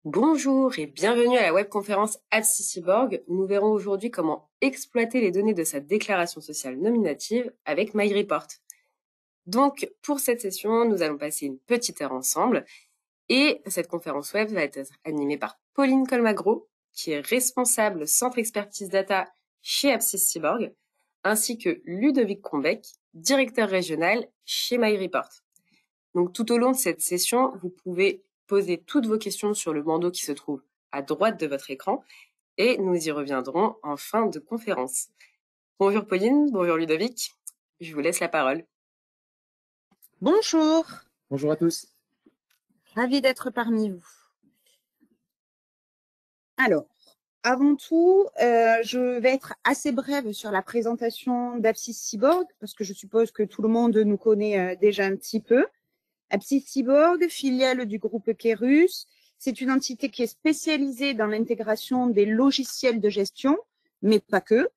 Bonjour et bienvenue à la webconférence AppSci-Cyborg où nous verrons aujourd'hui comment exploiter les données de sa déclaration sociale nominative avec MyReport. Donc, pour cette session, nous allons passer une petite heure ensemble et cette conférence web va être animée par Pauline Colmagro, qui est responsable Centre Expertise Data chez AppSci-Cyborg, ainsi que Ludovic Combec, directeur régional chez MyReport. Donc, tout au long de cette session, vous pouvez poser toutes vos questions sur le bandeau qui se trouve à droite de votre écran et nous y reviendrons en fin de conférence. Bonjour Pauline, bonjour Ludovic, je vous laisse la parole. Bonjour. Bonjour à tous. Ravie d'être parmi vous. Alors, avant tout, je vais être assez brève sur la présentation d'AppSci-Cyborg parce que je suppose que tout le monde nous connaît déjà un petit peu. AppSci-Cyborg, filiale du groupe Kerus, c'est une entité qui est spécialisée dans l'intégration des logiciels de gestion, mais pas que.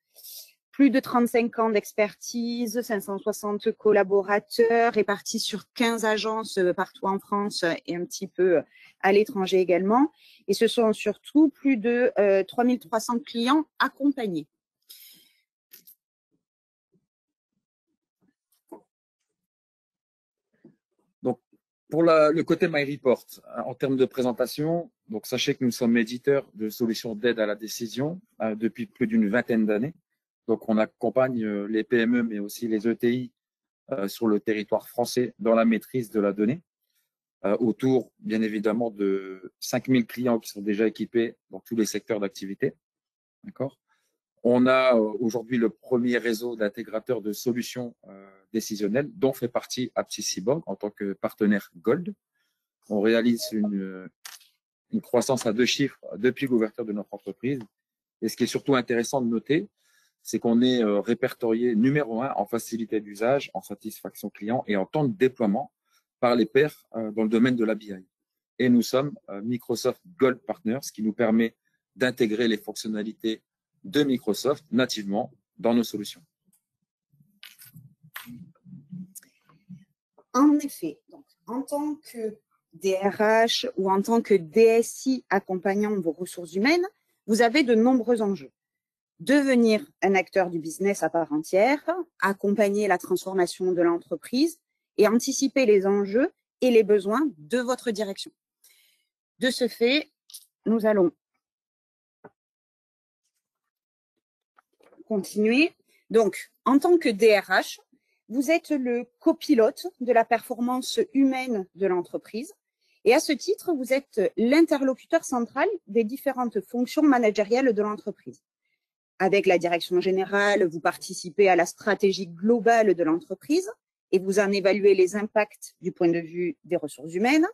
Plus de 35 ans d'expertise, 560 collaborateurs répartis sur 15 agences partout en France et un petit peu à l'étranger également. Et ce sont surtout plus de 3300 clients accompagnés. Donc, pour le côté MyReport, en termes de présentation, donc sachez que nous sommes éditeurs de solutions d'aide à la décision depuis plus d'une vingtaine d'années. Donc, on accompagne les PME, mais aussi les ETI sur le territoire français dans la maîtrise de la donnée, autour, bien évidemment, de 5000 clients qui sont déjà équipés dans tous les secteurs d'activité. D'accord ? On a aujourd'hui le premier réseau d'intégrateurs de solutions décisionnelles dont fait partie AppSci-Cyborg en tant que partenaire Gold. On réalise une croissance à 2 chiffres depuis l'ouverture de notre entreprise. Et ce qui est surtout intéressant de noter, c'est qu'on est répertorié numéro 1 en facilité d'usage, en satisfaction client et en temps de déploiement par les pairs dans le domaine de la BI. Et nous sommes Microsoft Gold Partners, ce qui nous permet d'intégrer les fonctionnalités de Microsoft nativement dans nos solutions. En effet, donc, en tant que DRH ou en tant que DSI accompagnant vos ressources humaines, vous avez de nombreux enjeux. Devenir un acteur du business à part entière, accompagner la transformation de l'entreprise et anticiper les enjeux et les besoins de votre direction. De ce fait, nous allons continuer. Donc, en tant que DRH, vous êtes le copilote de la performance humaine de l'entreprise. Et à ce titre, vous êtes l'interlocuteur central des différentes fonctions managériales de l'entreprise. Avec la direction générale, vous participez à la stratégie globale de l'entreprise et vous en évaluez les impacts du point de vue des ressources humaines.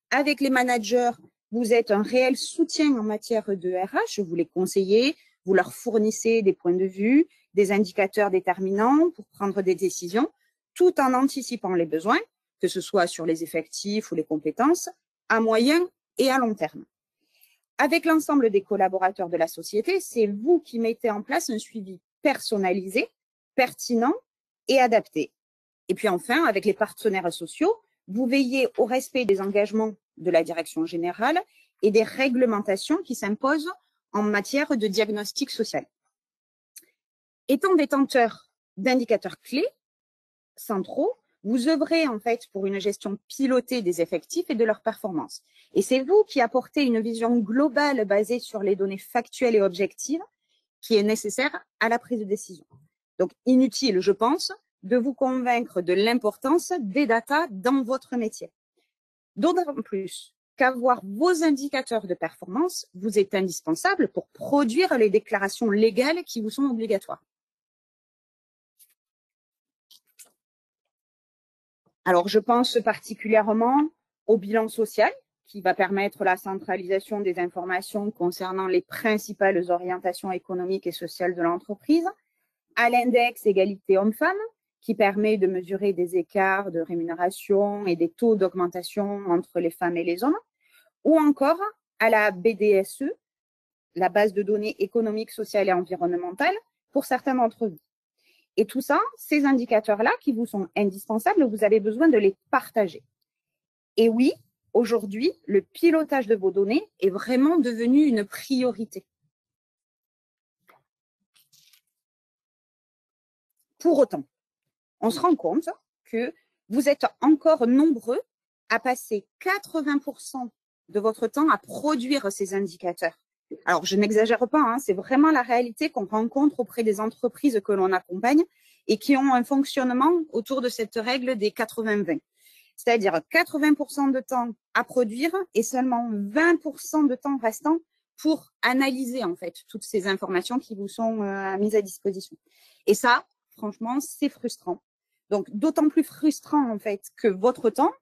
Avec les managers, vous êtes un réel soutien en matière de RH, vous les conseillez, vous leur fournissez des points de vue, des indicateurs déterminants pour prendre des décisions, tout en anticipant les besoins, que ce soit sur les effectifs ou les compétences, à moyen et à long terme. Avec l'ensemble des collaborateurs de la société, c'est vous qui mettez en place un suivi personnalisé, pertinent et adapté. Et puis enfin, avec les partenaires sociaux, vous veillez au respect des engagements de la direction générale et des réglementations qui s'imposent en matière de diagnostic social. Étant détenteur d'indicateurs clés centraux, vous œuvrez en fait pour une gestion pilotée des effectifs et de leur performance. Et c'est vous qui apportez une vision globale basée sur les données factuelles et objectives qui est nécessaire à la prise de décision. Donc, inutile, je pense, de vous convaincre de l'importance des data dans votre métier. D'autant plus qu'avoir vos indicateurs de performance vous est indispensable pour produire les déclarations légales qui vous sont obligatoires. Alors, je pense particulièrement au bilan social qui va permettre la centralisation des informations concernant les principales orientations économiques et sociales de l'entreprise, à l'index égalité hommes-femmes qui permet de mesurer des écarts de rémunération et des taux d'augmentation entre les femmes et les hommes, ou encore à la BDSE, la base de données économiques, sociales et environnementales, pour certains d'entre vous. Et tout ça, ces indicateurs-là qui vous sont indispensables, vous avez besoin de les partager. Et oui, aujourd'hui, le pilotage de vos données est vraiment devenu une priorité. Pour autant, on se rend compte que vous êtes encore nombreux à passer 80% de votre temps à produire ces indicateurs. Alors, je n'exagère pas, hein, c'est vraiment la réalité qu'on rencontre auprès des entreprises que l'on accompagne et qui ont un fonctionnement autour de cette règle des 80-20. C'est-à-dire 80% de temps à produire et seulement 20% de temps restant pour analyser en fait toutes ces informations qui vous sont mises à disposition. Et ça, franchement, c'est frustrant. Donc, d'autant plus frustrant en fait que votre temps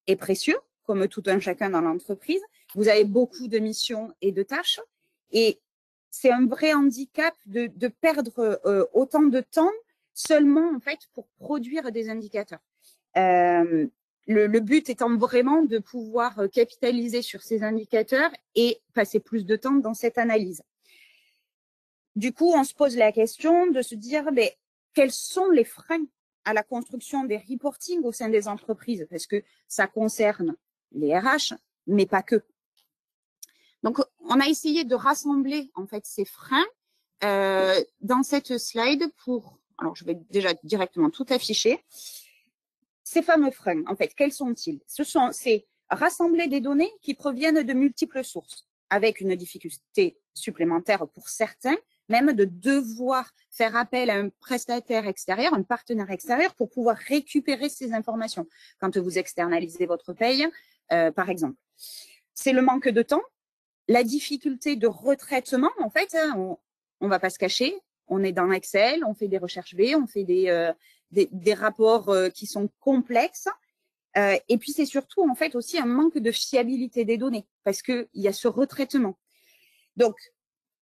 est précieux, comme tout un chacun dans l'entreprise. Vous avez beaucoup de missions et de tâches et c'est un vrai handicap de perdre autant de temps seulement en fait pour produire des indicateurs. Le but étant vraiment de pouvoir capitaliser sur ces indicateurs et passer plus de temps dans cette analyse. Du coup, on se pose la question de se dire, mais quels sont les freins à la construction des reporting au sein des entreprises? Parce que ça concerne les RH, mais pas que. Donc, on a essayé de rassembler en fait ces freins dans cette slide pour, alors je vais déjà directement tout afficher. Ces fameux freins, en fait, quels sont-ils? C'est rassembler des données qui proviennent de multiples sources, avec une difficulté supplémentaire pour certains, même de devoir faire appel à un prestataire extérieur, un partenaire extérieur, pour pouvoir récupérer ces informations quand vous externalisez votre paye, par exemple. C'est le manque de temps, la difficulté de retraitement, en fait, on ne va pas se cacher, on est dans Excel, on fait des recherches V, on fait des rapports qui sont complexes. Et puis, c'est surtout, en fait, aussi un manque de fiabilité des données parce qu'il y a ce retraitement. Donc,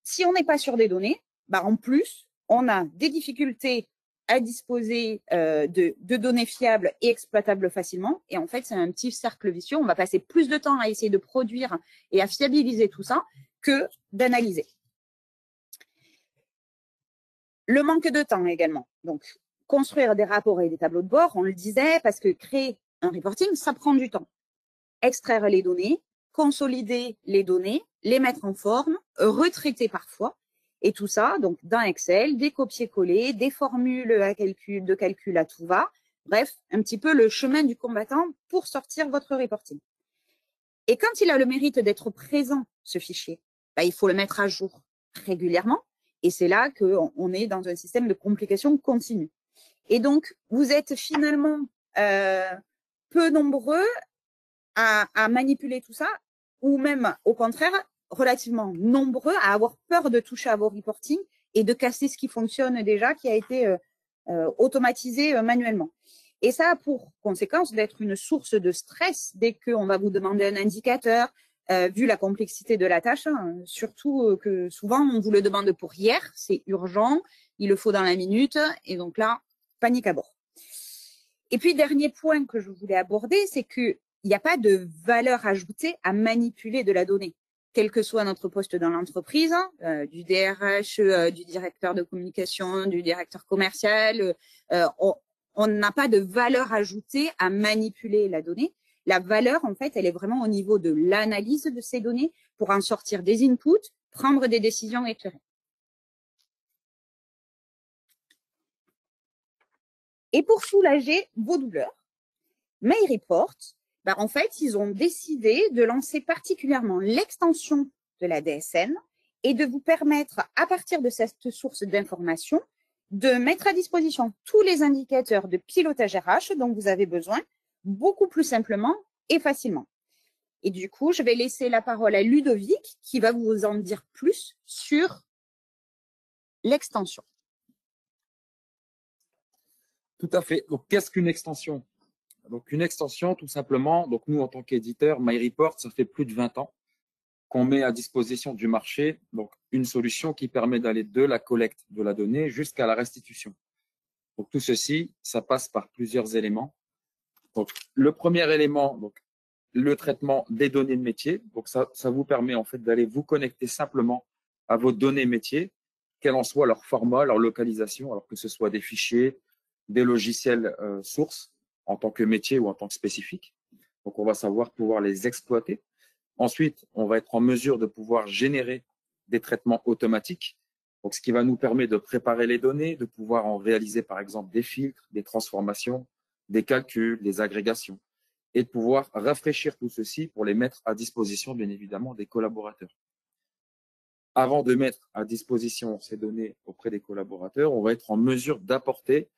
si on n'est pas sur des données, bah, en plus, on a des difficultés à disposer de données fiables et exploitables facilement. Et en fait, c'est un petit cercle vicieux. On va passer plus de temps à essayer de produire et à fiabiliser tout ça que d'analyser. Le manque de temps également. Donc, construire des rapports et des tableaux de bord, on le disait, parce que créer un reporting, ça prend du temps. Extraire les données, consolider les données, les mettre en forme, retraiter parfois, et tout ça, donc dans Excel, des copier-coller, des formules de calcul à tout va, bref, un petit peu le chemin du combattant pour sortir votre reporting. Et quand il a le mérite d'être présent, ce fichier, bah, il faut le mettre à jour régulièrement, et c'est là qu'on est dans un système de complication continue. Et donc, vous êtes finalement peu nombreux à manipuler tout ça, ou même au contraire, relativement nombreux à avoir peur de toucher à vos reporting et de casser ce qui fonctionne déjà, qui a été automatisé manuellement. Et ça a pour conséquence d'être une source de stress dès qu'on va vous demander un indicateur, vu la complexité de la tâche, hein, surtout que souvent on vous le demande pour hier, c'est urgent, il le faut dans la minute, et donc là, panique à bord. Et puis, dernier point que je voulais aborder, c'est qu'il n'y a pas de valeur ajoutée à manipuler de la donnée, quel que soit notre poste dans l'entreprise, du DRH, du directeur de communication, du directeur commercial, on n'a pas de valeur ajoutée à manipuler la donnée. La valeur, en fait, elle est vraiment au niveau de l'analyse de ces données pour en sortir des inputs, prendre des décisions éclairées. Et pour soulager vos douleurs, MyReport, bah, en fait, ils ont décidé de lancer particulièrement l'extension de la DSN et de vous permettre, à partir de cette source d'information, de mettre à disposition tous les indicateurs de pilotage RH dont vous avez besoin, beaucoup plus simplement et facilement. Et du coup, je vais laisser la parole à Ludovic qui va vous en dire plus sur l'extension. Tout à fait. Donc, qu'est-ce qu'une extension? Donc, une extension, tout simplement, donc nous, en tant qu'éditeur, MyReport, ça fait plus de 20 ans qu'on met à disposition du marché donc une solution qui permet d'aller de la collecte de la donnée jusqu'à la restitution. Donc, tout ceci, ça passe par plusieurs éléments. Donc, le premier élément, donc, le traitement des données de métier. Donc, ça vous permet en fait d'aller vous connecter simplement à vos données métiers, quel en soit leur format, leur localisation, alors que ce soit des fichiers, des logiciels sources en tant que métier ou en tant que spécifique. Donc, on va savoir pouvoir les exploiter. Ensuite, on va être en mesure de pouvoir générer des traitements automatiques. Donc, ce qui va nous permettre de préparer les données, de pouvoir en réaliser, par exemple, des filtres, des transformations, des calculs, des agrégations, et de pouvoir rafraîchir tout ceci pour les mettre à disposition, bien évidemment, des collaborateurs. Avant de mettre à disposition ces données auprès des collaborateurs, on va être en mesure d'apporter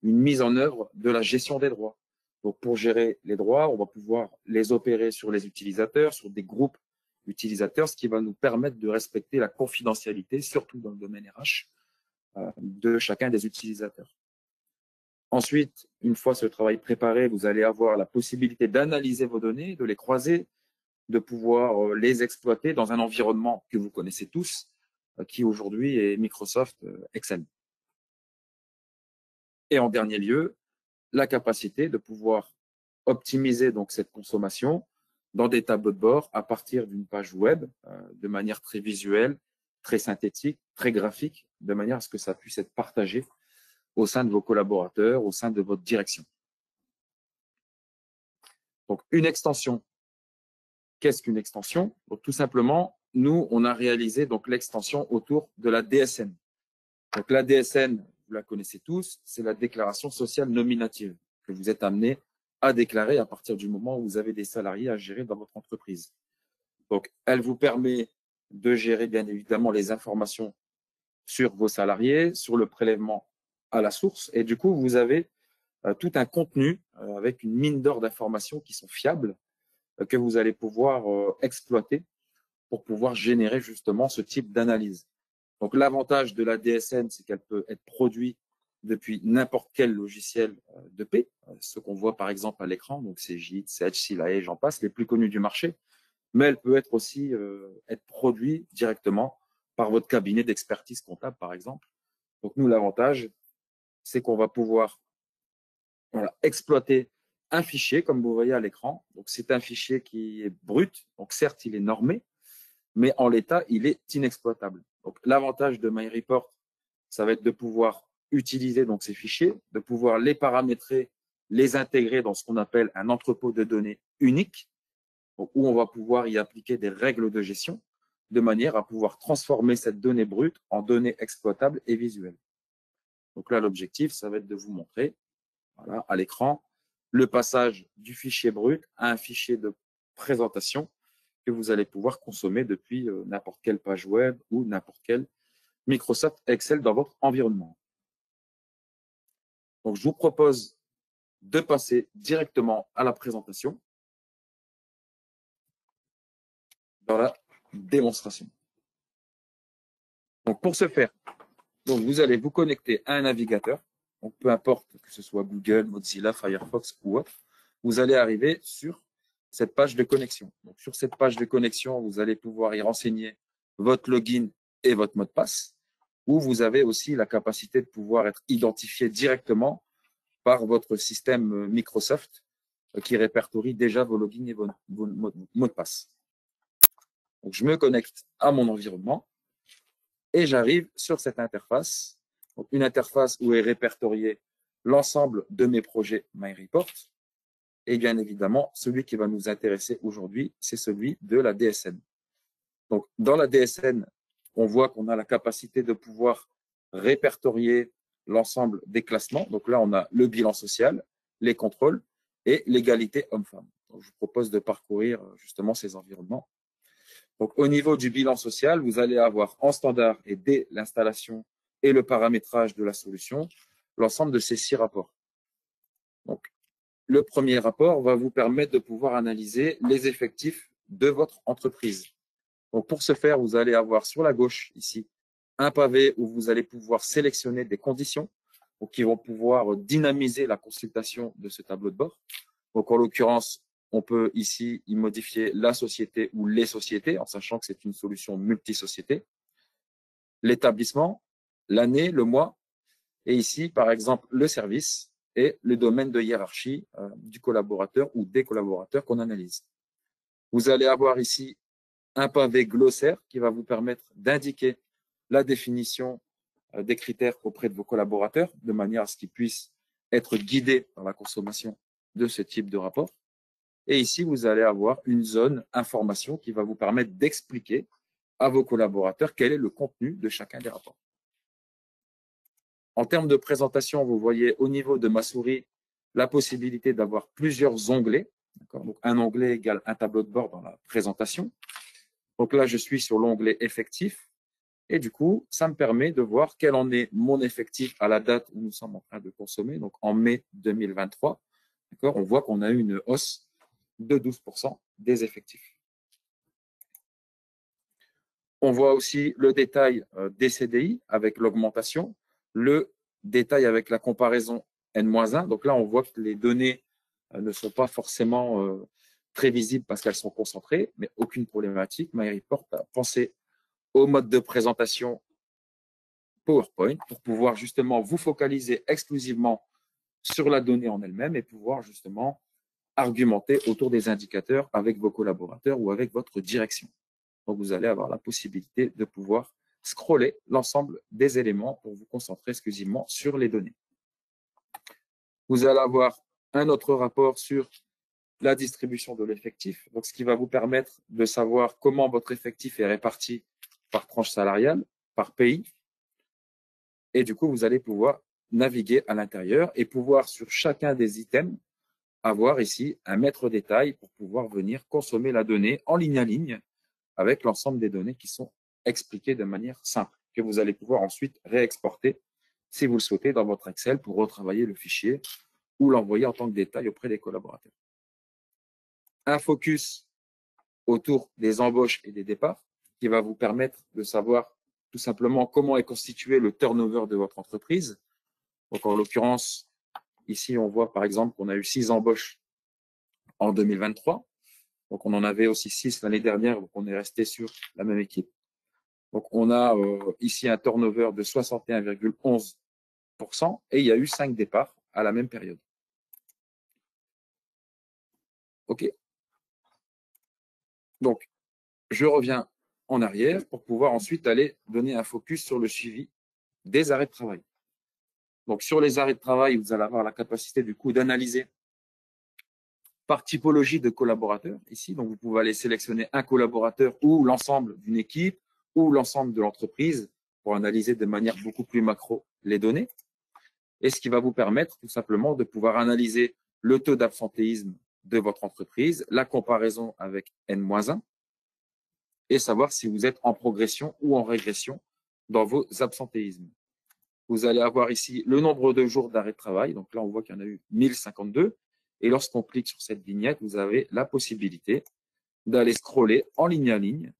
une mise en œuvre de la gestion des droits. Donc, pour gérer les droits, on va pouvoir les opérer sur les utilisateurs, sur des groupes utilisateurs, ce qui va nous permettre de respecter la confidentialité, surtout dans le domaine RH, de chacun des utilisateurs. Ensuite, une fois ce travail préparé, vous allez avoir la possibilité d'analyser vos données, de les croiser, de pouvoir les exploiter dans un environnement que vous connaissez tous, qui aujourd'hui est Microsoft Excel. Et en dernier lieu, la capacité de pouvoir optimiser donc cette consommation dans des tableaux de bord à partir d'une page web de manière très visuelle, très synthétique, très graphique, de manière à ce que ça puisse être partagé au sein de vos collaborateurs, au sein de votre direction. Donc, une extension. Qu'est-ce qu'une extension? Donc, tout simplement, nous, on a réalisé donc l'extension autour de la DSN. Donc, la DSN, vous la connaissez tous, c'est la déclaration sociale nominative que vous êtes amené à déclarer à partir du moment où vous avez des salariés à gérer dans votre entreprise. Donc, elle vous permet de gérer bien évidemment les informations sur vos salariés, sur le prélèvement à la source. Et du coup, vous avez tout un contenu avec une mine d'or d'informations qui sont fiables que vous allez pouvoir exploiter pour pouvoir générer justement ce type d'analyse. Donc, l'avantage de la DSN, c'est qu'elle peut être produite depuis n'importe quel logiciel de paix, ce qu'on voit par exemple à l'écran, donc c'est Git, c'est HCLA, j'en passe, les plus connus du marché, mais elle peut être aussi être produite directement par votre cabinet d'expertise comptable, par exemple. Donc, nous, l'avantage, c'est qu'on va pouvoir exploiter un fichier, comme vous voyez à l'écran. Donc, c'est un fichier qui est brut, donc certes, il est normé, mais en l'état, il est inexploitable. Donc, l'avantage de MyReport, ça va être de pouvoir utiliser donc ces fichiers, de pouvoir les paramétrer, les intégrer dans ce qu'on appelle un entrepôt de données unique, où on va pouvoir y appliquer des règles de gestion, de manière à pouvoir transformer cette donnée brute en données exploitables et visuelles. Donc là, l'objectif, ça va être de vous montrer, voilà, à l'écran, le passage du fichier brut à un fichier de présentation que vous allez pouvoir consommer depuis n'importe quelle page web ou n'importe quel Microsoft Excel dans votre environnement. Donc, je vous propose de passer directement à la présentation dans la démonstration. Donc, pour ce faire, donc vous allez vous connecter à un navigateur, donc peu importe que ce soit Google, Mozilla, Firefox ou autre, vous allez arriver sur cette page de connexion. Donc, sur cette page de connexion, vous allez pouvoir y renseigner votre login et votre mot de passe, où vous avez aussi la capacité de pouvoir être identifié directement par votre système Microsoft qui répertorie déjà vos logins et vos mots de passe. Donc, je me connecte à mon environnement et j'arrive sur cette interface. Donc, une interface où est répertorié l'ensemble de mes projets MyReport. Et bien évidemment, celui qui va nous intéresser aujourd'hui, c'est celui de la DSN. Donc, dans la DSN, on voit qu'on a la capacité de pouvoir répertorier l'ensemble des classements. Donc là, on a le bilan social, les contrôles et l'égalité homme-femme. Je vous propose de parcourir justement ces environnements. Donc, au niveau du bilan social, vous allez avoir en standard et dès l'installation et le paramétrage de la solution, l'ensemble de ces 6 rapports. Donc, le premier rapport va vous permettre de pouvoir analyser les effectifs de votre entreprise. Donc, pour ce faire, vous allez avoir sur la gauche ici un pavé où vous allez pouvoir sélectionner des conditions qui vont pouvoir dynamiser la consultation de ce tableau de bord. Donc, en l'occurrence, on peut ici y modifier la société ou les sociétés, en sachant que c'est une solution multi-société, l'établissement, l'année, le mois, et ici, par exemple, le service et le domaine de hiérarchie du collaborateur ou des collaborateurs qu'on analyse. Vous allez avoir ici un pavé glossaire qui va vous permettre d'indiquer la définition des critères auprès de vos collaborateurs, de manière à ce qu'ils puissent être guidés dans la consommation de ce type de rapport. Et ici, vous allez avoir une zone information qui va vous permettre d'expliquer à vos collaborateurs quel est le contenu de chacun des rapports. En termes de présentation, vous voyez au niveau de ma souris la possibilité d'avoir plusieurs onglets. Donc, un onglet égale un tableau de bord dans la présentation. Donc là, je suis sur l'onglet effectif. Et du coup, ça me permet de voir quel en est mon effectif à la date où nous sommes en train de consommer, donc en mai 2023. On voit qu'on a eu une hausse de 12% des effectifs. On voit aussi le détail des CDI avec l'augmentation, le détail avec la comparaison N-1. Donc là, on voit que les données ne sont pas forcément très visibles parce qu'elles sont concentrées, mais aucune problématique. MyReport a pensé au mode de présentation PowerPoint pour pouvoir justement vous focaliser exclusivement sur la donnée en elle-même et pouvoir justement argumenter autour des indicateurs avec vos collaborateurs ou avec votre direction. Donc, vous allez avoir la possibilité de pouvoir scroller l'ensemble des éléments pour vous concentrer exclusivement sur les données. Vous allez avoir un autre rapport sur la distribution de l'effectif, donc ce qui va vous permettre de savoir comment votre effectif est réparti par tranche salariale, par pays. Et du coup, vous allez pouvoir naviguer à l'intérieur et pouvoir sur chacun des items avoir ici un maître détail pour pouvoir venir consommer la donnée en ligne à ligne avec l'ensemble des données qui sont expliquées de manière simple, que vous allez pouvoir ensuite réexporter si vous le souhaitez dans votre Excel pour retravailler le fichier ou l'envoyer en tant que détail auprès des collaborateurs. Un focus autour des embauches et des départs qui va vous permettre de savoir tout simplement comment est constitué le turnover de votre entreprise. Donc, en l'occurrence, ici, on voit par exemple qu'on a eu 6 embauches en 2023. Donc, on en avait aussi 6 l'année dernière, donc on est resté sur la même équipe. Donc, on a ici un turnover de 61,11% et il y a eu 5 départs à la même période. OK. Donc, je reviens en arrière pour pouvoir ensuite aller donner un focus sur le suivi des arrêts de travail. Donc, sur les arrêts de travail, vous allez avoir la capacité du coup d'analyser par typologie de collaborateurs ici. Donc, vous pouvez aller sélectionner un collaborateur ou l'ensemble d'une équipe ou l'ensemble de l'entreprise pour analyser de manière beaucoup plus macro les données. Et ce qui va vous permettre tout simplement de pouvoir analyser le taux d'absentéisme de votre entreprise, la comparaison avec N-1 et savoir si vous êtes en progression ou en régression dans vos absentéismes. Vous allez avoir ici le nombre de jours d'arrêt de travail. Donc là, on voit qu'il y en a eu 1052. Et lorsqu'on clique sur cette vignette, vous avez la possibilité d'aller scroller en ligne à ligne,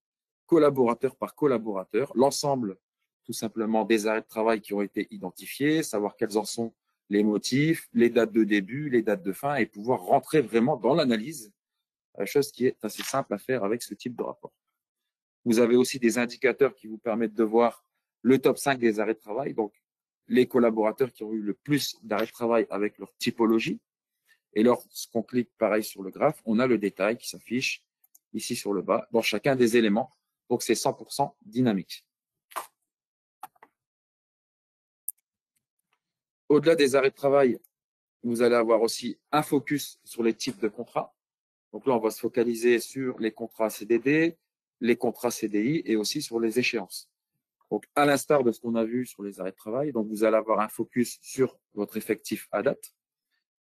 collaborateur par collaborateur, l'ensemble tout simplement des arrêts de travail qui ont été identifiés, savoir quels en sont les motifs, les dates de début, les dates de fin et pouvoir rentrer vraiment dans l'analyse, chose qui est assez simple à faire avec ce type de rapport. Vous avez aussi des indicateurs qui vous permettent de voir le top 5 des arrêts de travail, donc les collaborateurs qui ont eu le plus d'arrêts de travail avec leur typologie. Et lorsqu'on clique pareil sur le graphe, on a le détail qui s'affiche ici sur le bas dans chacun des éléments. Donc, c'est 100% dynamique. Au-delà des arrêts de travail, vous allez avoir aussi un focus sur les types de contrats. Donc là, on va se focaliser sur les contrats CDD, les contrats CDI et aussi sur les échéances. Donc, à l'instar de ce qu'on a vu sur les arrêts de travail, donc vous allez avoir un focus sur votre effectif à date,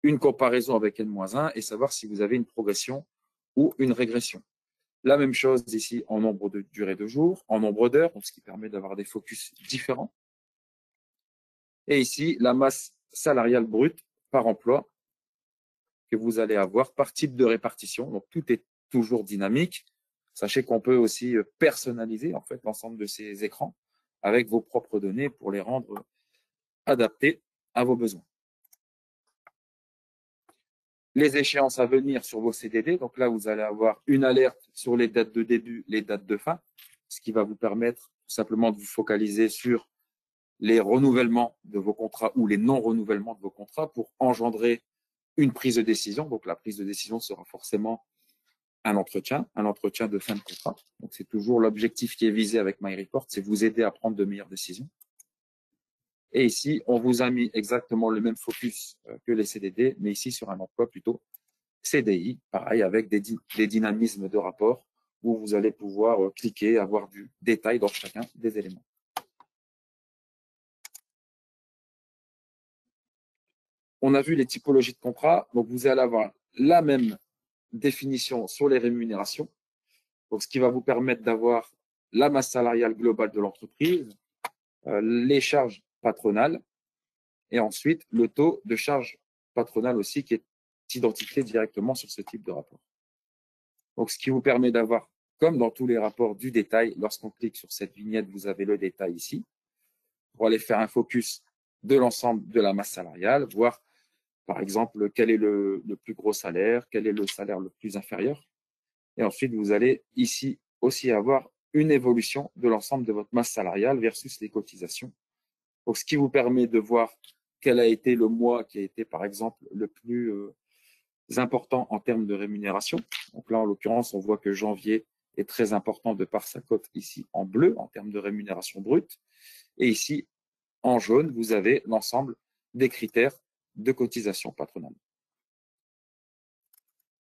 une comparaison avec N-1 et savoir si vous avez une progression ou une régression. La même chose ici en nombre de durée de jours, en nombre d'heures, ce qui permet d'avoir des focus différents. Et ici, la masse salariale brute par emploi que vous allez avoir par type de répartition. Donc, tout est toujours dynamique. Sachez qu'on peut aussi personnaliser en fait l'ensemble de ces écrans avec vos propres données pour les rendre adaptés à vos besoins. Les échéances à venir sur vos CDD. Donc là, vous allez avoir une alerte sur les dates de début, les dates de fin, ce qui va vous permettre tout simplement de vous focaliser sur les renouvellements de vos contrats ou les non-renouvellements de vos contrats pour engendrer une prise de décision. Donc, la prise de décision sera forcément un entretien de fin de contrat. Donc, c'est toujours l'objectif qui est visé avec MyReport, c'est vous aider à prendre de meilleures décisions. Et ici, on vous a mis exactement le même focus que les CDD, mais ici sur un emploi plutôt CDI, pareil, avec des dynamismes de rapport où vous allez pouvoir cliquer, avoir du détail dans chacun des éléments. On a vu les typologies de contrats, donc vous allez avoir la même définition sur les rémunérations, donc ce qui va vous permettre d'avoir la masse salariale globale de l'entreprise, les charges patronales et ensuite le taux de charge patronale aussi qui est identifié directement sur ce type de rapport. Donc, ce qui vous permet d'avoir, comme dans tous les rapports, du détail. Lorsqu'on clique sur cette vignette, vous avez le détail ici pour aller faire un focus de l'ensemble de la masse salariale, voir par exemple quel est le plus gros salaire, quel est le salaire le plus inférieur. Et ensuite, vous allez ici aussi avoir une évolution de l'ensemble de votre masse salariale versus les cotisations. Donc, ce qui vous permet de voir quel a été le mois qui a été, par exemple, le plus important en termes de rémunération. Donc là, en l'occurrence, on voit que janvier est très important de par sa cote ici en bleu en termes de rémunération brute. Et ici, en jaune, vous avez l'ensemble des critères de cotisation patronale.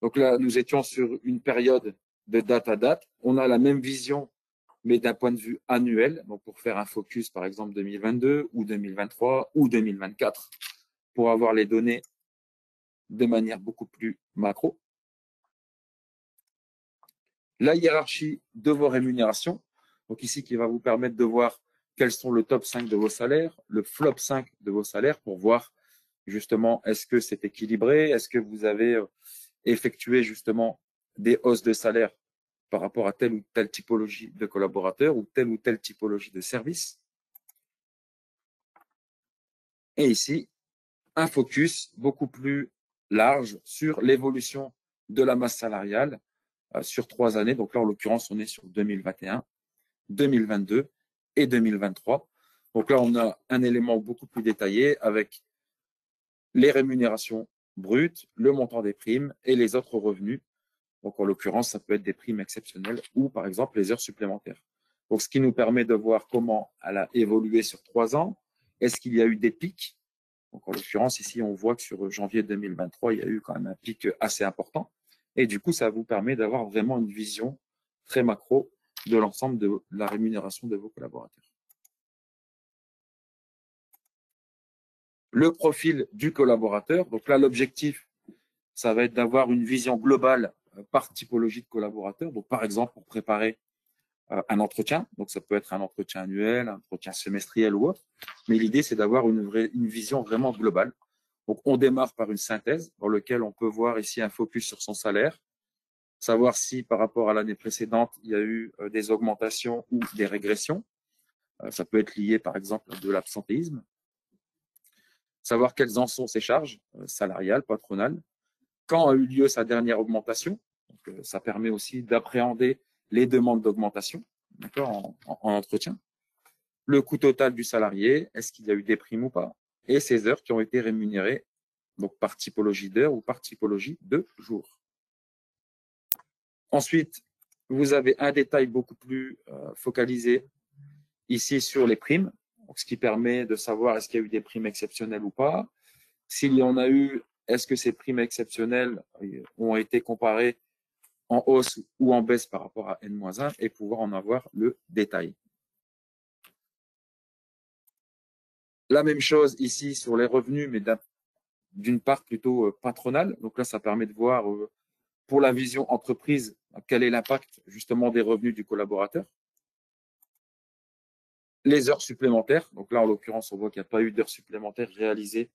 Donc là, nous étions sur une période de date à date. On a la même vision, mais d'un point de vue annuel. Donc pour faire un focus, par exemple, 2022 ou 2023 ou 2024, pour avoir les données de manière beaucoup plus macro. La hiérarchie de vos rémunérations, donc ici qui va vous permettre de voir quels sont le top 5 de vos salaires, le flop 5 de vos salaires pour voir justement est-ce que c'est équilibré, est-ce que vous avez effectué justement des hausses de salaire par rapport à telle ou telle typologie de collaborateurs ou telle typologie de service. Et ici, un focus beaucoup plus large sur l'évolution de la masse salariale sur 3 années. Donc là, en l'occurrence, on est sur 2021, 2022 et 2023. Donc là, on a un élément beaucoup plus détaillé avec les rémunérations brutes, le montant des primes et les autres revenus. Donc en l'occurrence, ça peut être des primes exceptionnelles ou par exemple les heures supplémentaires. Donc ce qui nous permet de voir comment elle a évolué sur 3 ans. Est-ce qu'il y a eu des pics? Donc en l'occurrence, ici, on voit que sur janvier 2023, il y a eu quand même un pic assez important. Et du coup, ça vous permet d'avoir vraiment une vision très macro de l'ensemble de la rémunération de vos collaborateurs. Le profil du collaborateur. Donc là, l'objectif, ça va être d'avoir une vision globale par typologie de collaborateur. Donc par exemple, pour préparer un entretien. Donc ça peut être un entretien annuel, un entretien semestriel ou autre. Mais l'idée, c'est d'avoir une vision vraiment globale. Donc on démarre par une synthèse dans laquelle on peut voir ici un focus sur son salaire, savoir si par rapport à l'année précédente, il y a eu des augmentations ou des régressions. Ça peut être lié par exemple à de l'absentéisme. Savoir quelles en sont ses charges salariales, patronales. Quand a eu lieu sa dernière augmentation. Donc, ça permet aussi d'appréhender les demandes d'augmentation en entretien. Le coût total du salarié, est-ce qu'il y a eu des primes ou pas? Et ces heures qui ont été rémunérées donc par typologie d'heures ou par typologie de jours. Ensuite, vous avez un détail beaucoup plus focalisé ici sur les primes, donc ce qui permet de savoir est-ce qu'il y a eu des primes exceptionnelles ou pas. S'il y en a eu, est-ce que ces primes exceptionnelles ont été comparées en hausse ou en baisse par rapport à N-1 et pouvoir en avoir le détail. La même chose ici sur les revenus, mais d'une part plutôt patronale. Donc là, ça permet de voir pour la vision entreprise quel est l'impact justement des revenus du collaborateur. Les heures supplémentaires. Donc là, en l'occurrence, on voit qu'il n'y a pas eu d'heures supplémentaires réalisées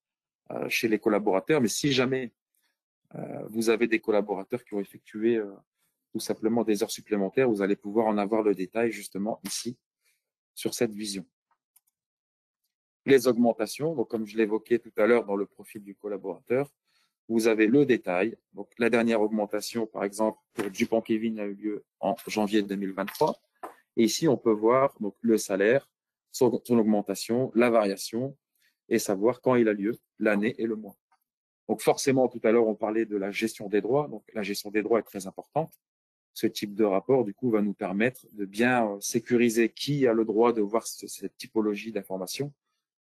chez les collaborateurs. Mais si jamais vous avez des collaborateurs qui ont effectué tout simplement des heures supplémentaires, vous allez pouvoir en avoir le détail justement ici sur cette vision. Les augmentations, donc comme je l'évoquais tout à l'heure dans le profil du collaborateur, vous avez le détail. Donc la dernière augmentation, par exemple, pour Dupont-Kevin a eu lieu en janvier 2023. Et ici, on peut voir donc, le salaire, son augmentation, la variation et savoir quand il a lieu, l'année et le mois. Donc forcément, tout à l'heure, on parlait de la gestion des droits. Donc la gestion des droits est très importante. Ce type de rapport, du coup, va nous permettre de bien sécuriser qui a le droit de voir cette typologie d'information,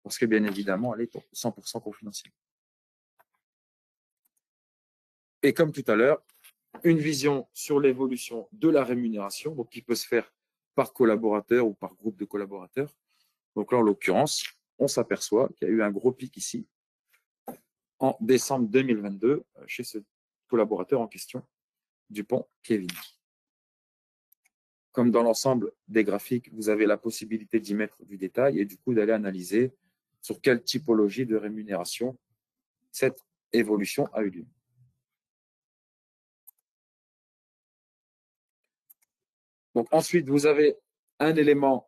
parce que bien évidemment, elle est 100% confidentielle. Et comme tout à l'heure, une vision sur l'évolution de la rémunération, donc qui peut se faire par collaborateur ou par groupe de collaborateurs. Donc là, en l'occurrence, on s'aperçoit qu'il y a eu un gros pic ici en décembre 2022 chez ce collaborateur en question, Dupont Kevin. Comme dans l'ensemble des graphiques, vous avez la possibilité d'y mettre du détail et du coup d'aller analyser sur quelle typologie de rémunération cette évolution a eu lieu. Donc ensuite, vous avez un élément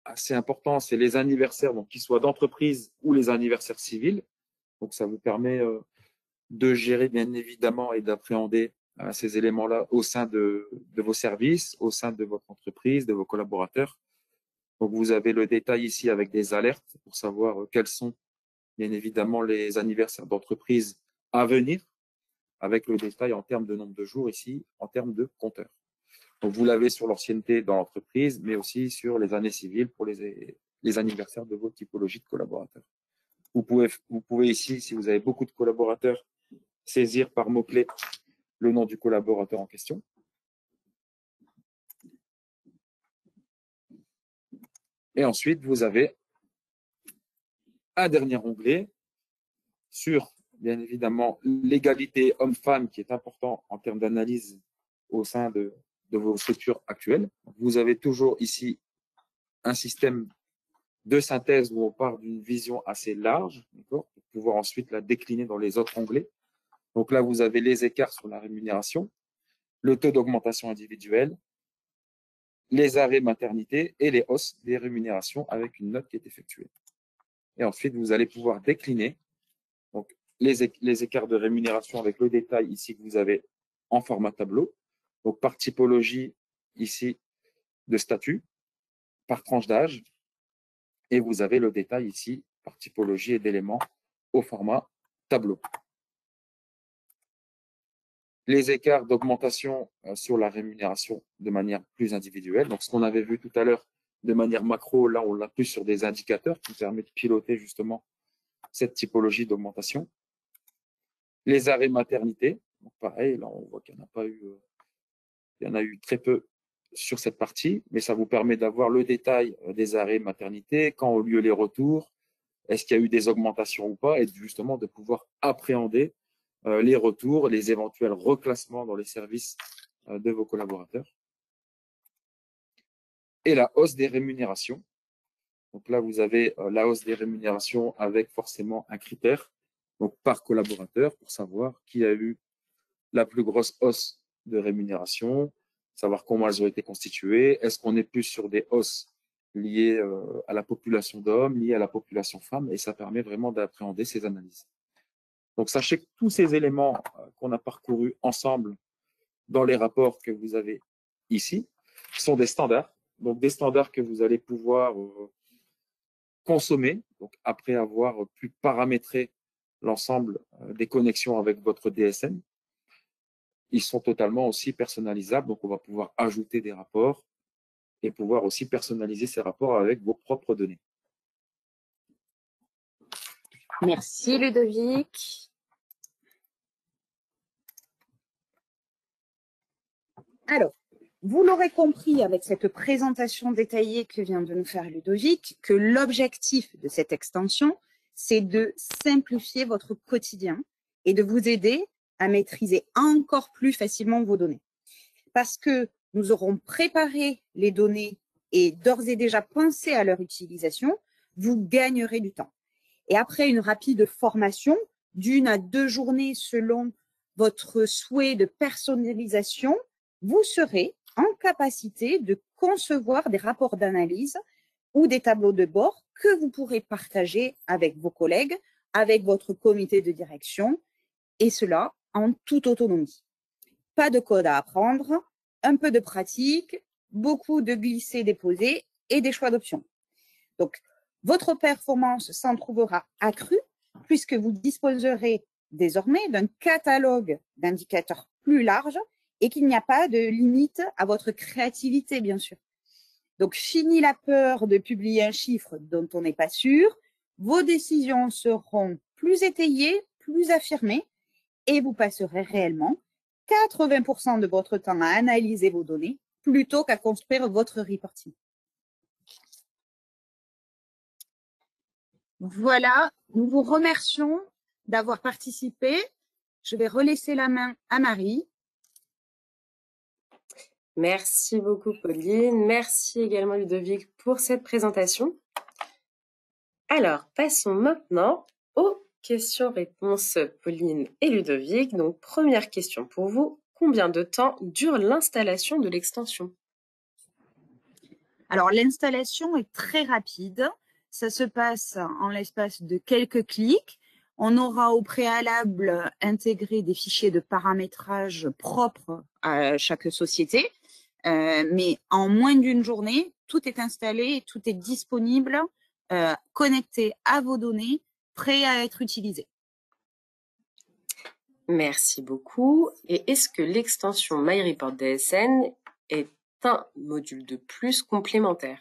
assez important, c'est les anniversaires, donc qu'ils soient d'entreprise ou les anniversaires civils. Donc ça vous permet de gérer bien évidemment et d'appréhender ces éléments-là au sein de vos services, au sein de votre entreprise, de vos collaborateurs. Donc vous avez le détail ici avec des alertes pour savoir quels sont bien évidemment les anniversaires d'entreprise à venir, avec le détail en termes de nombre de jours ici, en termes de compteurs. Donc vous l'avez sur l'ancienneté dans l'entreprise, mais aussi sur les années civiles pour les anniversaires de vos typologies de collaborateurs. Vous pouvez ici, si vous avez beaucoup de collaborateurs, saisir par mot-clé le nom du collaborateur en question. Et ensuite, vous avez un dernier onglet sur, bien évidemment, l'égalité homme-femme qui est important en termes d'analyse au sein de vos structures actuelles. Vous avez toujours ici un système de synthèse où on part d'une vision assez large, pour pouvoir ensuite la décliner dans les autres onglets. Donc là, vous avez les écarts sur la rémunération, le taux d'augmentation individuelle, les arrêts maternité et les hausses des rémunérations avec une note qui est effectuée. Et ensuite, vous allez pouvoir décliner donc, les écarts de rémunération avec le détail ici que vous avez en format tableau. Donc par typologie ici de statut, par tranche d'âge, et vous avez le détail ici par typologie et d'éléments au format tableau. Les écarts d'augmentation sur la rémunération de manière plus individuelle. Donc, ce qu'on avait vu tout à l'heure de manière macro, là, on l'a plus sur des indicateurs qui permettent de piloter justement cette typologie d'augmentation. Les arrêts maternité, donc pareil, là, on voit qu'il n'y en a pas eu, il y en a eu très peu sur cette partie, mais ça vous permet d'avoir le détail des arrêts maternité, quand ont lieu les retours, est-ce qu'il y a eu des augmentations ou pas, et justement de pouvoir appréhender les retours, les éventuels reclassements dans les services de vos collaborateurs. Et la hausse des rémunérations. Donc là, vous avez la hausse des rémunérations avec forcément un critère, donc par collaborateur, pour savoir qui a eu la plus grosse hausse de rémunération, savoir comment elles ont été constituées, est-ce qu'on est plus sur des hausses liées à la population d'hommes, liées à la population femme, et ça permet vraiment d'appréhender ces analyses. Donc, sachez que tous ces éléments qu'on a parcourus ensemble dans les rapports que vous avez ici sont des standards. Donc, des standards que vous allez pouvoir consommer, donc après avoir pu paramétrer l'ensemble des connexions avec votre DSN. Ils sont totalement aussi personnalisables, donc on va pouvoir ajouter des rapports et pouvoir aussi personnaliser ces rapports avec vos propres données. Merci Ludovic. Alors, vous l'aurez compris avec cette présentation détaillée que vient de nous faire Ludovic, que l'objectif de cette extension, c'est de simplifier votre quotidien et de vous aider à maîtriser encore plus facilement vos données. Parce que nous aurons préparé les données et d'ores et déjà pensé à leur utilisation, vous gagnerez du temps. Et après une rapide formation, d'1 à 2 journées selon votre souhait de personnalisation, vous serez en capacité de concevoir des rapports d'analyse ou des tableaux de bord que vous pourrez partager avec vos collègues, avec votre comité de direction, et cela en toute autonomie. Pas de code à apprendre, un peu de pratique, beaucoup de glisser-déposer et des choix d'options. Donc, votre performance s'en trouvera accrue puisque vous disposerez désormais d'un catalogue d'indicateurs plus large et qu'il n'y a pas de limite à votre créativité, bien sûr. Donc, fini la peur de publier un chiffre dont on n'est pas sûr. Vos décisions seront plus étayées, plus affirmées et vous passerez réellement 80% de votre temps à analyser vos données plutôt qu'à construire votre reporting. Voilà, nous vous remercions d'avoir participé. Je vais relaisser la main à Marie. Merci beaucoup, Pauline. Merci également, Ludovic, pour cette présentation. Alors, passons maintenant aux questions-réponses, Pauline et Ludovic. Donc, première question pour vous. Combien de temps dure l'installation de l'extension? Alors, l'installation est très rapide. Ça se passe en l'espace de quelques clics. On aura au préalable intégré des fichiers de paramétrage propres à chaque société. Mais en moins d'une journée, tout est installé, tout est disponible, connecté à vos données, prêt à être utilisé. Merci beaucoup. Et est-ce que l'extension MyReport DSN est un module de plus complémentaire?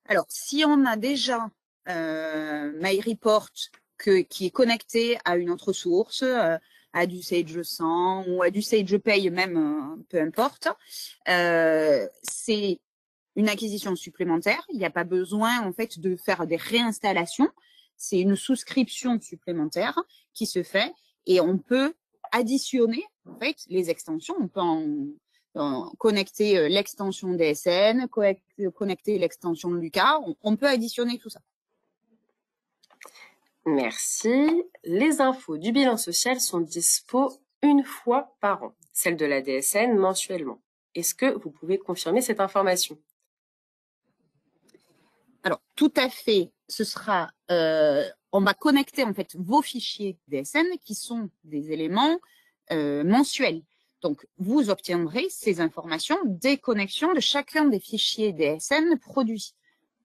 Alors, si on a déjà MyReport qui est connecté à une autre source, à du Sage 100 ou à du Sage Pay même, peu importe, c'est une acquisition supplémentaire. Il n'y a pas besoin en fait de faire des réinstallations. C'est une souscription supplémentaire qui se fait et on peut additionner en fait les extensions. On peut connecter l'extension DSN, connecter l'extension Lucas. On peut additionner tout ça. Merci. Les infos du bilan social sont dispo une fois par an, celles de la DSN mensuellement. Est-ce que vous pouvez confirmer cette information? Alors, tout à fait. Ce sera, on va connecter en fait vos fichiers DSN qui sont des éléments mensuels. Donc, vous obtiendrez ces informations des connexions de chacun des fichiers DSN produits.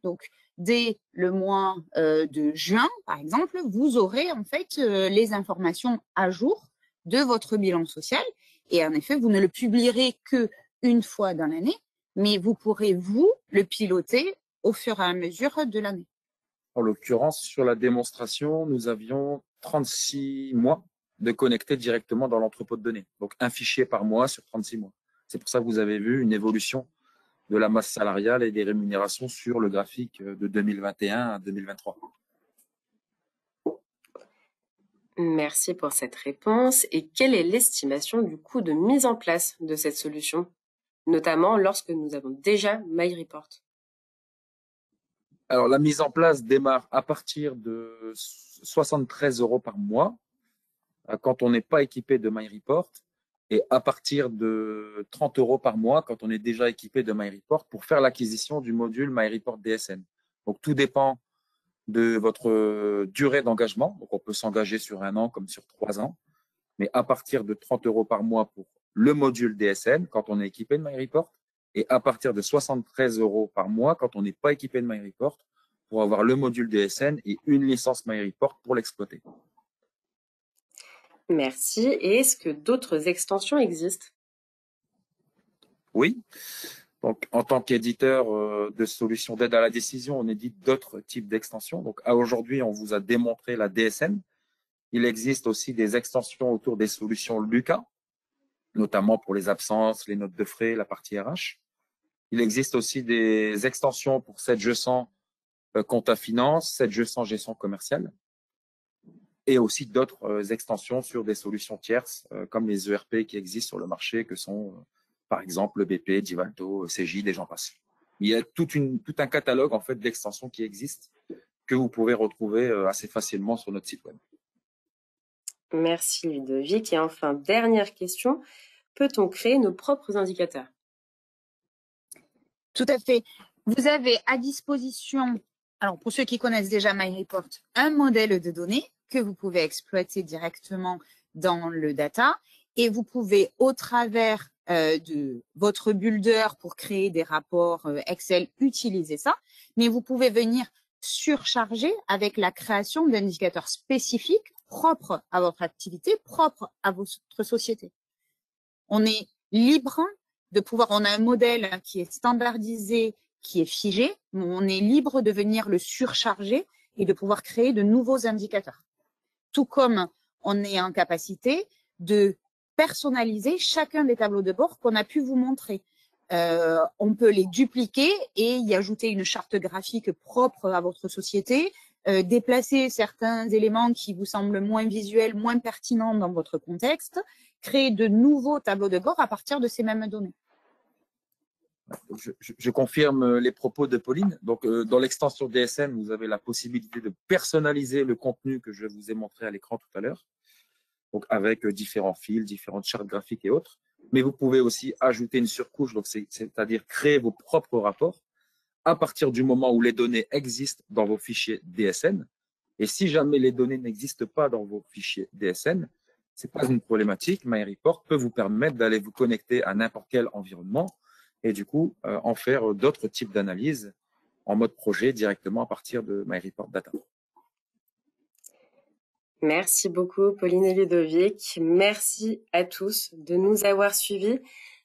Donc, dès le mois de juin, par exemple, vous aurez en fait les informations à jour de votre bilan social. Et en effet, vous ne le publierez que une fois dans l'année, mais vous pourrez, vous, le piloter au fur et à mesure de l'année. En l'occurrence, sur la démonstration, nous avions 36 mois de connecter directement dans l'entrepôt de données. Donc, un fichier par mois sur 36 mois. C'est pour ça que vous avez vu une évolution de la masse salariale et des rémunérations sur le graphique de 2021 à 2023. Merci pour cette réponse. Et quelle est l'estimation du coût de mise en place de cette solution, notamment lorsque nous avons déjà MyReport? Alors, la mise en place démarre à partir de 73 € par mois quand on n'est pas équipé de MyReport et à partir de 30 € par mois quand on est déjà équipé de MyReport pour faire l'acquisition du module MyReport DSN. Donc, tout dépend de votre durée d'engagement. Donc, on peut s'engager sur 1 an comme sur 3 ans, mais à partir de 30 € par mois pour le module DSN quand on est équipé de MyReport et à partir de 73 € par mois quand on n'est pas équipé de MyReport pour avoir le module DSN et une licence MyReport pour l'exploiter. Merci. Et est-ce que d'autres extensions existent? Oui. Donc, en tant qu'éditeur de solutions d'aide à la décision, on édite d'autres types d'extensions. Donc, aujourd'hui, on vous a démontré la DSN. Il existe aussi des extensions autour des solutions Lucas, notamment pour les absences, les notes de frais, la partie RH. Il existe aussi des extensions pour 7G100 compta finance, 7G100 gestion commerciale, et aussi d'autres extensions sur des solutions tierces comme les ERP qui existent sur le marché, que sont par exemple BP, Divalto, CJ, et j'en passe. Il y a tout un catalogue en fait d'extensions qui existent que vous pouvez retrouver assez facilement sur notre site web. Merci Ludovic. Et enfin, dernière question, peut-on créer nos propres indicateurs? Tout à fait. Vous avez à disposition, alors pour ceux qui connaissent déjà MyReport, un modèle de données que vous pouvez exploiter directement dans le data et vous pouvez au travers de votre builder pour créer des rapports Excel utiliser ça, mais vous pouvez venir surcharger avec la création d'indicateurs spécifiques propres à votre activité, propres à votre société. On est libre de pouvoir, on a un modèle qui est standardisé, qui est figé, mais on est libre de venir le surcharger et de pouvoir créer de nouveaux indicateurs. Tout comme on est en capacité de personnaliser chacun des tableaux de bord qu'on a pu vous montrer. On peut les dupliquer et y ajouter une charte graphique propre à votre société, déplacer certains éléments qui vous semblent moins visuels, moins pertinents dans votre contexte, créer de nouveaux tableaux de bord à partir de ces mêmes données. Je confirme les propos de Pauline. Donc, dans l'extension DSN, vous avez la possibilité de personnaliser le contenu que je vous ai montré à l'écran tout à l'heure, donc avec différents fils, différentes chartes graphiques et autres. Mais vous pouvez aussi ajouter une surcouche, donc c'est-à-dire créer vos propres rapports à partir du moment où les données existent dans vos fichiers DSN. Et si jamais les données n'existent pas dans vos fichiers DSN, ce n'est pas une problématique. MyReport peut vous permettre d'aller vous connecter à n'importe quel environnement et du coup en faire d'autres types d'analyses en mode projet directement à partir de MyReport Data. Merci beaucoup, Pauline et Ludovic. Merci à tous de nous avoir suivis.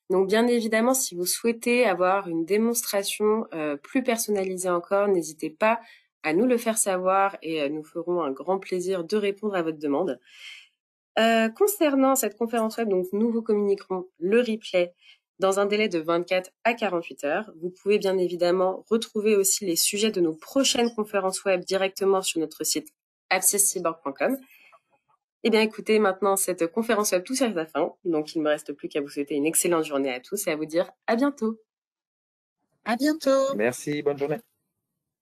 Donc, bien évidemment, si vous souhaitez avoir une démonstration plus personnalisée encore, n'hésitez pas à nous le faire savoir et nous ferons un grand plaisir de répondre à votre demande. Concernant cette conférence web, donc, nous vous communiquerons le replay dans un délai de 24 à 48 heures. Vous pouvez bien évidemment retrouver aussi les sujets de nos prochaines conférences web directement sur notre site apsiscyborg.com. Eh bien, écoutez, maintenant, cette conférence web touche à sa fin. Donc, il ne me reste plus qu'à vous souhaiter une excellente journée à tous et à vous dire à bientôt. À bientôt. Merci, bonne journée.